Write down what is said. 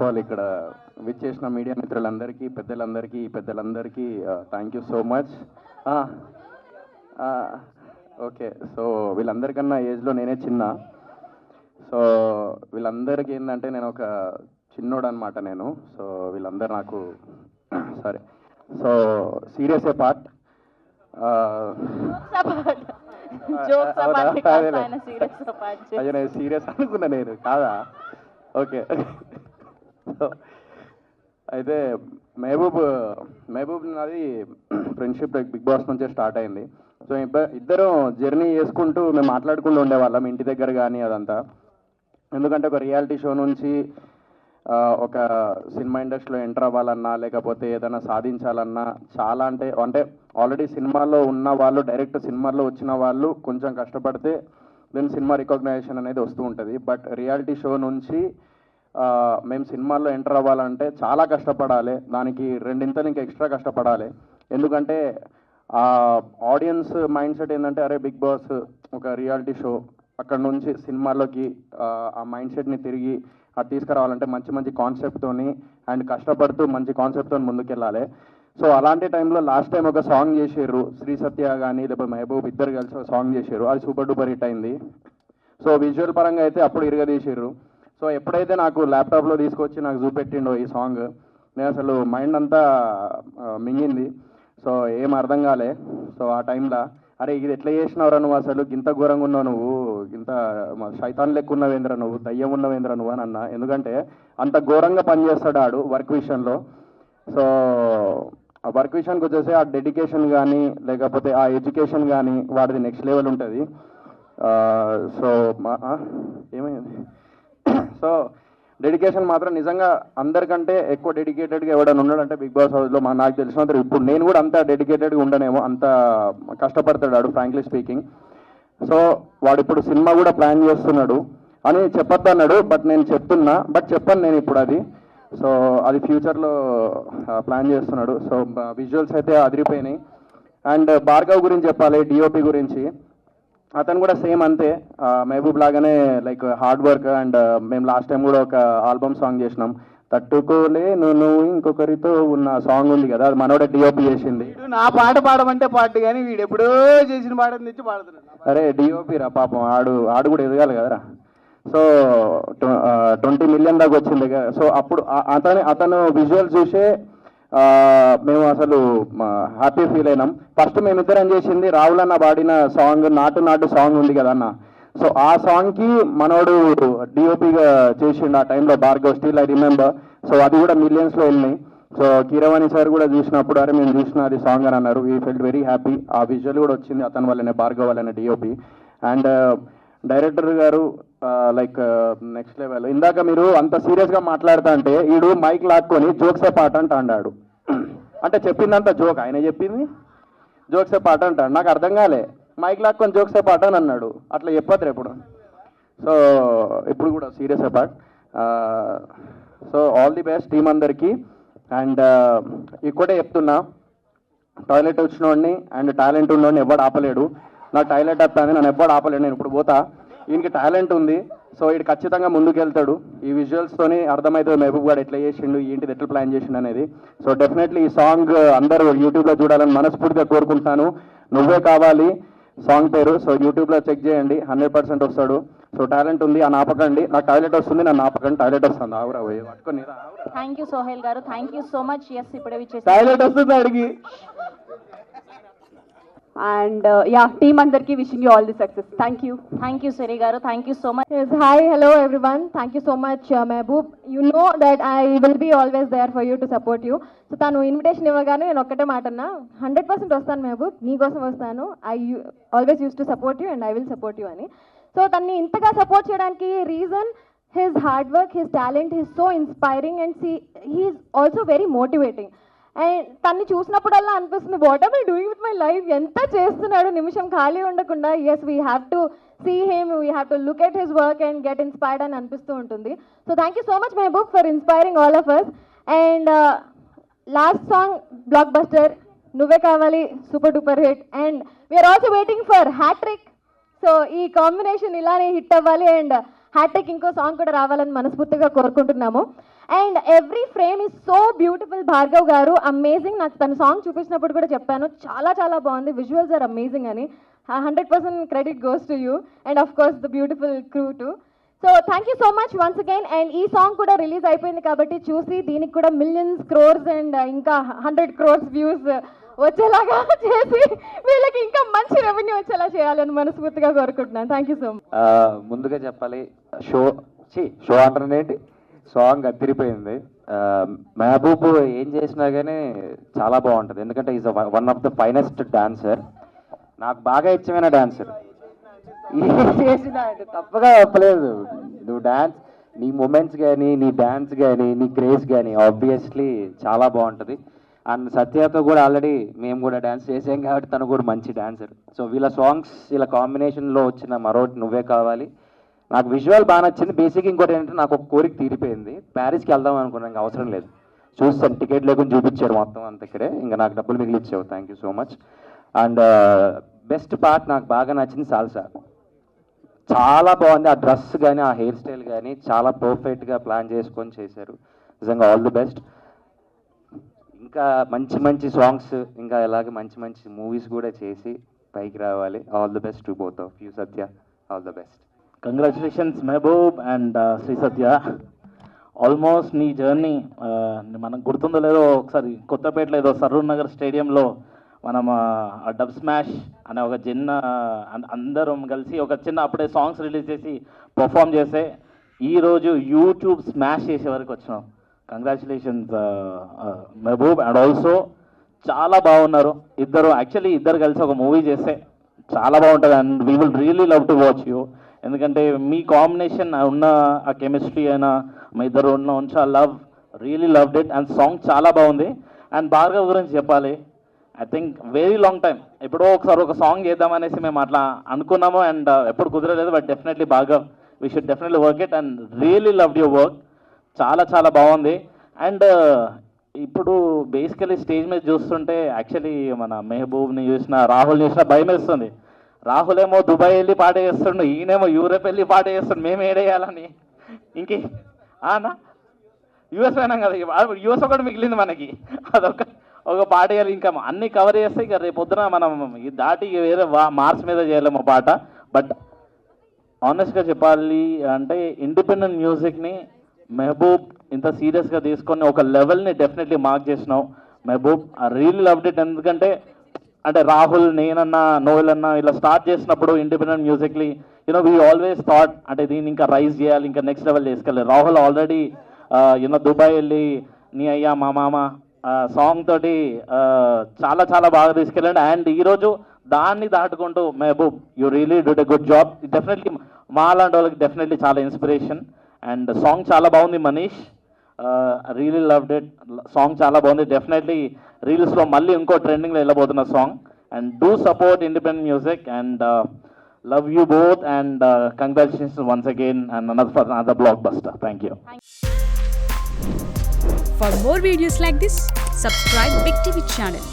All ఇక్కడ విచ్చేసిన media మిత్రులందరికీ పెద్దలందరికీ thank you so much. Okay, so వీళ్ళందరికన్నా ఏజ్లో నేనే చిన్న. సో వీళ్ళందరికీ ఏంటంటే నేను ఒక చిన్నోడు అనమాట నేను. సో వీళ్ళందరూ నాకు సరే. సో సీరియస్ ఏ పార్ట్ అదే నేను సీరియస్ అనుకున్నా నేను కాదా. ఓకే, అయితే మహబూబ్ నాది ఫ్రెండ్షిప్ బిగ్ బాస్ నుంచే స్టార్ట్ అయింది. సో ఇద్దరం జర్నీ చేసుకుంటూ మేము మాట్లాడుకుంటూ ఉండేవాళ్ళం ఇంటి దగ్గర కానీ అదంతా. ఎందుకంటే ఒక రియాలిటీ షో నుంచి ఒక సినిమా ఇండస్ట్రీలో ఎంటర్ అవ్వాలన్నా లేకపోతే ఏదైనా సాధించాలన్నా చాలా అంటే ఆల్రెడీ సినిమాలో ఉన్న వాళ్ళు డైరెక్ట్ సినిమాలో వచ్చిన వాళ్ళు కొంచెం కష్టపడితే దెన్ సినిమా రికగ్నైజేషన్ అనేది వస్తూ ఉంటుంది. బట్ రియాలిటీ షో నుంచి మేము సినిమాల్లో ఎంటర్ అవ్వాలంటే చాలా కష్టపడాలి, దానికి రెండింతలు ఇంకా ఎక్స్ట్రా కష్టపడాలి. ఎందుకంటే ఆడియన్స్ మైండ్ సెట్ ఏంటంటే అరే బిగ్ బాస్ ఒక రియాలిటీ షో, అక్కడ నుంచి సినిమాల్లోకి ఆ మైండ్ సెట్ని తిరిగి అది తీసుకురావాలంటే మంచి మంచి కాన్సెప్ట్తోని అండ్ కష్టపడుతూ మంచి కాన్సెప్ట్తో ముందుకెళ్ళాలి. సో అలాంటి టైంలో లాస్ట్ టైం ఒక సాంగ్ చేసారు, శ్రీ సత్య కానీ లేకపోతే మహబూబ్ ఇద్దరు కలిసి ఒక సాంగ్ చేశారు, అది సూపర్ డూపర్ హిట్ అయింది. సో విజువల్ పరంగా అయితే అప్పుడు ఇరగదీసారు. సో ఎప్పుడైతే నాకు ల్యాప్టాప్లో తీసుకొచ్చి నాకు చూపెట్టిండో ఈ సాంగ్, నేను అసలు మైండ్ అంతా మింగింది. సో ఏం అర్థం కాలే. సో ఆ టైంలో అరే ఇది ఎట్లా చేసినావురా నువ్వు, అసలు ఇంత ఘోరంగా ఉన్నావు నువ్వు, ఇంత శైతాన్ లెక్క ఉన్నవేంద్ర నువ్వు, దయ్యం ఉన్నవేంద్ర నువ్వు అని అన్నా. ఎందుకంటే అంత ఘోరంగా పనిచేస్తాడు ఆడు వర్క్ విషయంలో. సో ఆ వర్క్ విషయానికి వచ్చేసి ఆ డెడికేషన్ కానీ లేకపోతే ఆ ఎడ్యుకేషన్ కానీ వాడిది నెక్స్ట్ లెవెల్ ఉంటుంది. సో ఏమైంది సో డెడికేషన్ మాత్రం నిజంగా అందరికంటే ఎక్కువ డెడికేటెడ్గా ఎవడైనా ఉన్నాడంటే బిగ్ బాస్ హౌస్లో నాకు తెలిసినంత ఇప్పుడు నేను కూడా అంత డెడికేటెడ్గా ఉండనేమో, అంత కష్టపడతాడు ఫ్రాంక్లీ స్పీకింగ్. సో వాడు ఇప్పుడు సినిమా కూడా ప్లాన్ చేస్తున్నాడు అని చెప్పొద్దు అన్నాడు, బట్ నేను చెప్తున్నా, బట్ చెప్పాను నేను ఇప్పుడు అది. సో అది ఫ్యూచర్లో ప్లాన్ చేస్తున్నాడు. సో విజువల్స్ అయితే అదిరిపోయినాయి. అండ్ భార్గవ్ గురించి చెప్పాలి, డిఓపి గురించి. అతను కూడా సేమ్ అంతే, మహబూబ్ లాగానే లైక్ హార్డ్ వర్క్. అండ్ మేము లాస్ట్ టైం కూడా ఒక ఆల్బమ్ సాంగ్ చేసినాం, తట్టుకోలే నువ్వు ఇంకొకరితో ఉన్న సాంగ్ ఉంది కదా, అది మనోడే డిఓపి చేసింది. నా పాట పాడమంటే పాట కానీ వీడు ఎప్పుడో చేసిన పాట తెచ్చి పాడుతున్నాడు. అరే డిఓపి రా పాపం, ఆడు కూడా ఎదగాలి కదరా. సో 20 million దాకా వచ్చింది. సో అప్పుడు అతను విజువల్ చూసే మేము అసలు హ్యాపీ ఫీల్ అయినాం. ఫస్ట్ మేమిద్దరం చేసింది రాహుల్ అన్న పాడిన సాంగ్ నాటు సాంగ్ ఉంది కదా అన్న. సో ఆ సాంగ్కి మనోడు డిఓపిగా చేసిండు ఆ టైంలో Bhargav, still I remember. So అది కూడా మిలియన్స్లో వెళ్ళినాయి. సో కీరవాణి సార్ కూడా చూసినప్పుడు అరే మేము చూసిన అది సాంగ్ అని అన్నారు. We felt very happy. ఆ విజువల్ కూడా వచ్చింది అతని వల్లనే, భార్గవ్ వల్లనే డిఓపి. అండ్ డైరెక్టర్ గారు లైక్ నెక్స్ట్ లెవెల్. ఇందాక మీరు అంత సీరియస్గా మాట్లాడుతా అంటే ఈడు మైక్ లాక్కొని జోక్సే పాట అంట అన్నాడు. అంటే చెప్పిందంతా జోక్, ఆయన చెప్పింది జోక్సే పాట అంటాడు. నాకు అర్థం కాలే, మైక్ లాక్కొని జోక్సే పాట అని అన్నాడు. అట్లా చెప్పద్దు ఎప్పుడు. సో ఇప్పుడు కూడా serious part. So all the best team అందరికీ. అండ్ ఇక్కడే చెప్తున్నా, టాయిలెట్ వచ్చినోడిని అండ్ టాలెంట్ ఉన్నోడిని ఎవడు ఆపలేడు. నాకు టాయిలెట్ వస్తుంది, నన్ను ఎవ్వడు ఆపలేడు. నేను ఇప్పుడు పోతా, ఈయనకి టాలెంట్ ఉంది. సో వీడు ఖచ్చితంగా ముందుకెళ్తాడు. ఈ విజువల్స్తోని అర్థమవుతుంది మహబూబ్ గారు ఎట్లా చేసిండు, ఏంటిది ఎట్లా ప్లాన్ చేసిండు అనేది. సో డెఫినెట్లీ ఈ సాంగ్ అందరూ యూట్యూబ్లో చూడాలని మనస్ఫూర్తిగా కోరుకుంటున్నాను. నువ్వే కావాలి సాంగ్ పేరు. సో యూట్యూబ్లో చెక్ చేయండి, 100% వస్తాడు. సో టాలెంట్ ఉంది అని ఆపకండి. నాకు టాయిలెట్ వస్తుంది, నన్ను ఆపకండి. టాయిలెట్ వస్తుంది, ఆవురా పట్టుకొని. థ్యాంక్ యూ సోహెల్ గారు, thank you so much. Yes ఇప్పుడే టాయిలెట్ వస్తుంది అడిగి. And yeah, team andarki wishing you all the success. Thank you. Thank you Siri గారు, thank you so much. Yes, hi, hello everyone. Thank you so much, Mehboob. You know that I will be always there for you to support you. So tanu invitation ఇవ్వగానే నేను ఒక్కటే మాట అన్నా, 100% వస్తాను మెహబూబ్, నీ కోసం వస్తాను. I always used to support you and I will support you అని. సో తన్ని ఇంతగా సపోర్ట్ చేయడానికి reason his hard work, his talent, he's so inspiring and he's also very motivating. And తన్ని చూసినప్పుడల్లా అనిపిస్తుంది what are I doing with my life, ఎంత చేస్తున్నాడు నిమిషం ఖాళీ ఉండకుండా. Yes we have to see him, we have to look at his work and get inspired అని అనిపిస్తూ ఉంటుంది. So thank you so much Mehboob for inspiring all of us. And last song blockbuster, Nuvve Kavali, super duper hit. And we are also waiting for hattrick. So ఈ combination ఇలానే hit అవ్వాలి and hat trick ఇంకో song కూడా రావాలని మనస్ఫూర్తిగా కోరుకుంటున్నాము. And every frame is so beautiful. Bhargav గారు amazing. నాకు తన సాంగ్ చూపించినప్పుడు కూడా చెప్పాను, చాలా చాలా బాగుంది, విజువల్స్ ఆర్ అమేజింగ్ అని. 100% credit goes to you and of course the beautiful crew to. So thank you so much once again. And ఈ సాంగ్ కూడా రిలీజ్ అయిపోయింది కాబట్టి చూసి దీనికి కూడా మిలియన్స్, క్రోర్స్ అండ్ ఇంకా 100 crores వ్యూస్ వచ్చేలాగా చేసి వీళ్ళకి ఇంకా మంచి రెవెన్యూ వచ్చేలా చేయాలని మనస్ఫూర్తిగా కోరుకుంటున్నాను. Thank you so much. ముందుగా చెప్పాలి, షో అంటారేంటి, సాంగ్ అదిరిపోయింది. మెహబూబ్ ఏం చేసినా కానీ చాలా బాగుంటుంది, ఎందుకంటే is one of the finest dancer. నాకు బాగా ఇష్టమైన డాన్సర్. ఏం చేసినా అంటే తప్పగా చెప్పలేదు. నువ్వు డాన్స్, నీ మూమెంట్స్ కానీ, నీ డాన్స్ కానీ, నీ క్రేజ్ కానీ ఆబ్వియస్లీ చాలా బాగుంటుంది. అండ్ సత్యతో కూడా ఆల్రెడీ మేము కూడా డాన్స్ చేసాం కాబట్టి తను కూడా మంచి డాన్సర్. సో వీళ్ళ సాంగ్స్, వీళ్ళ కాంబినేషన్లో వచ్చిన మరోటి నువ్వే కావాలి. నాకు విజువల్ బాగా నచ్చింది. బేసిక్ ఇంకోటి ఏంటంటే నాకు ఒక కోరిక తీరిపోయింది, ప్యారిస్కి వెళ్దాం అనుకున్నాను, ఇంకా అవసరం లేదు, చూస్తాను, టికెట్ లేకుండా చూపించారు మొత్తం అంత ఇక్కడే, ఇంకా నాకు డబ్బులు మిగిలిచ్చావు. Thank you so much. And best part నాకు బాగా నచ్చింది సాల్సా. చాలా బాగుంది. ఆ డ్రెస్ కానీ, ఆ హెయిర్ స్టైల్ కానీ చాలా పర్ఫెక్ట్గా ప్లాన్ చేసుకొని చేశారు. నిజంగా ఆల్ ది బెస్ట్. ఇంకా మంచి మంచి సాంగ్స్, ఇంకా ఇలాగే మంచి మంచి మూవీస్ కూడా చేసి పైకి రావాలి. All the best to both of you. Satya, all the best. Congratulations Mehboob and Shri Satya. Almost నీ జర్నీ మనకు గుర్తుందో లేదో, ఒకసారి కొత్తపేటలో ఏదో సరూర్ నగర్ స్టేడియంలో మనం ఆ డబ్ స్మాష్ అనే ఒక చిన్న అందరం కలిసి ఒక చిన్న అప్పుడే సాంగ్స్ రిలీజ్ చేసి పర్ఫామ్ చేస్తే ఈరోజు యూట్యూబ్ స్మాష్ చేసే వరకు వచ్చినాం. కంగ్రాచులేషన్స్ మెహబూబ్. అండ్ ఆల్సో చాలా బాగున్నారు ఇద్దరు. యాక్చువల్లీ ఇద్దరు కలిసి ఒక మూవీ చేస్తే చాలా బాగుంటుంది and we will really love to watch you. ఎందుకంటే మీ కాంబినేషన్ ఉన్న ఆ కెమిస్ట్రీ అయినా మీ ఇద్దరు ఉన్న love, really loved it. And song చాలా బాగుంది. అండ్ భార్గవ్ గురించి చెప్పాలి, I think very long time ఎప్పుడో ఒకసారి ఒక సాంగ్ చేద్దామనేసి మేము అట్లా అనుకున్నాము అండ్ ఎప్పుడు కుదరలేదు. But definitely Bhargav, we should definitely work it and really loved your work. చాలా చాలా బాగుంది. అండ్ ఇప్పుడు బేసికలీ స్టేజ్ మీద చూస్తుంటే యాక్చువల్లీ మన మెహబూబ్ని చూసిన, రాహుల్ని చూసినా భయం వేస్తుంది. రాహుల్ ఏమో దుబాయ్ వెళ్ళి పాట చేస్తుండు, ఈయనేమో యూరోప్ వెళ్ళి పాట చేస్తుండు, మేము ఏడేయాలని. ఇంకే అన్నా యూఎస్ పోయినాం కదా, యూఎస్ ఒకటి మిగిలింది మనకి, ఒక పాట వేయాలి. ఇంకా అన్నీ కవర్ చేస్తే ఇక రేపు పొద్దున మనం దాటి వేరే మార్క్స్ మీద చేయలేము పాట. బట్ ఆనెస్ట్గా చెప్పాలి అంటే ఇండిపెండెంట్ మ్యూజిక్ని మెహబూబ్ ఇంత సీరియస్గా తీసుకొని ఒక లెవెల్ని డెఫినెట్లీ మార్క్ చేసినావు Mehboob. I really loved it. ఎందుకంటే అంటే రాహుల్, నేనన్నా, నోయల్ అన్నా ఇలా స్టార్ట్ చేసినప్పుడు independent musically we always thought అంటే దీన్ని ఇంకా రైజ్ చేయాలి, ఇంకా నెక్స్ట్ లెవెల్ తీసుకెళ్ళాలి. రాహుల్ ఆల్రెడీ దుబాయ్ వెళ్ళి నీ అయ్యా మా మామ సాంగ్ తోటి చాలా చాలా బాగా తీసుకెళ్ళండి. అండ్ ఈరోజు దాన్ని దాటుకుంటూ Mehboob you really Dude a good job. Definitely మా లాంటి వాళ్ళకి డెఫినెట్లీ చాలా ఇన్స్పిరేషన్. అండ్ సాంగ్ చాలా బాగుంది Manish, really loved it. Song చాలా బాగుంది. డెఫినెట్లీ రీల్స్లో మళ్ళీ ఇంకో ట్రెండింగ్లో వెళ్ళబోతున్న song. And do support independent music and love you both and congratulations once again and another blockbuster. Thank you. For more videos like this, subscribe Big TV channel.